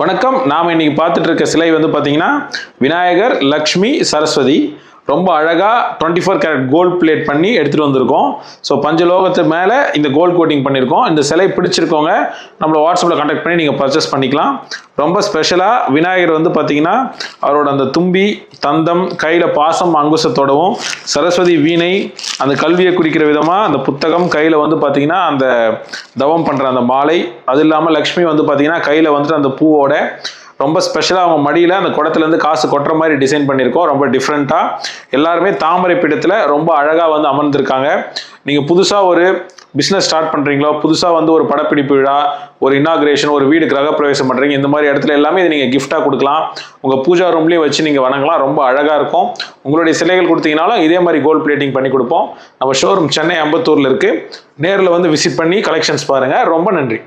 வணக்கம். நாம் இன்னைக்கு பார்த்துட்டு இருக்க சிலை வந்து பார்த்தீங்கன்னா விநாயகர், லக்ஷ்மி, சரஸ்வதி ரொம்ப அழகாக 24 கேரட் கோல்ட் பிளேட் பண்ணி எடுத்துகிட்டு வந்திருக்கோம். ஸோ பஞ்சலோகத்து மேலே இந்த கோல்ட் கோட்டிங் பண்ணியிருக்கோம். இந்த சிலை பிடிச்சிருக்கவங்க நம்மளை வாட்ஸ்அப்பில் கான்டாக்ட் பண்ணி நீங்கள் பர்ச்சேஸ் பண்ணிக்கலாம். ரொம்ப ஸ்பெஷலாக விநாயகர் வந்து பார்த்தீங்கன்னா அவரோட அந்த தும்பி, தந்தம், கையில் பாசம் அங்குசத்தோடவும், சரஸ்வதி வீணை, அந்த கல்வியை குறிக்கிற விதமாக அந்த புத்தகம், கையில் வந்து பார்த்தீங்கன்னா அந்த தவம் பண்ணுற அந்த மாலை, அது இல்லாமல் லக்ஷ்மி வந்து பார்த்தீங்கன்னா கையில் வந்துட்டு அந்த பூவோட ரொம்ப ஸ்பெஷலாக அவங்க மடியில் அந்த குடத்துலேருந்து காசு கொட்டுற மாதிரி டிசைன் பண்ணியிருக்கோம். ரொம்ப டிஃப்ரெண்ட்டாக எல்லாருமே தாமரை பீடத்தில் ரொம்ப அழகாக வந்து அமர்ந்திருக்காங்க. நீங்கள் புதுசாக ஒரு பிஸ்னஸ் ஸ்டார்ட் பண்ணுறீங்களோ, புதுசாக வந்து ஒரு படப்பிடிப்பு விழா, ஒரு இனாகிரேஷன், ஒரு வீடு கிரகப்பிரவேசம் பண்ணுறீங்க, இந்த மாதிரி இடத்துல எல்லாமே இது நீங்கள் கிஃப்டாக கொடுக்கலாம். உங்கள் பூஜா ரூம்லேயும் வச்சு நீங்கள் வணங்கலாம். ரொம்ப அழகாக இருக்கும். உங்களுடைய சிலைகள் கொடுத்தீங்கனாலும் இதே மாதிரி கோல்ட் பிளேட்டிங் பண்ணி கொடுப்போம். நம்ம ஷோரூம் சென்னை அம்பத்தூரில் இருக்குது. நேரில் வந்து விசிட் பண்ணி கலெக்ஷன்ஸ் பாருங்கள். ரொம்ப நன்றி.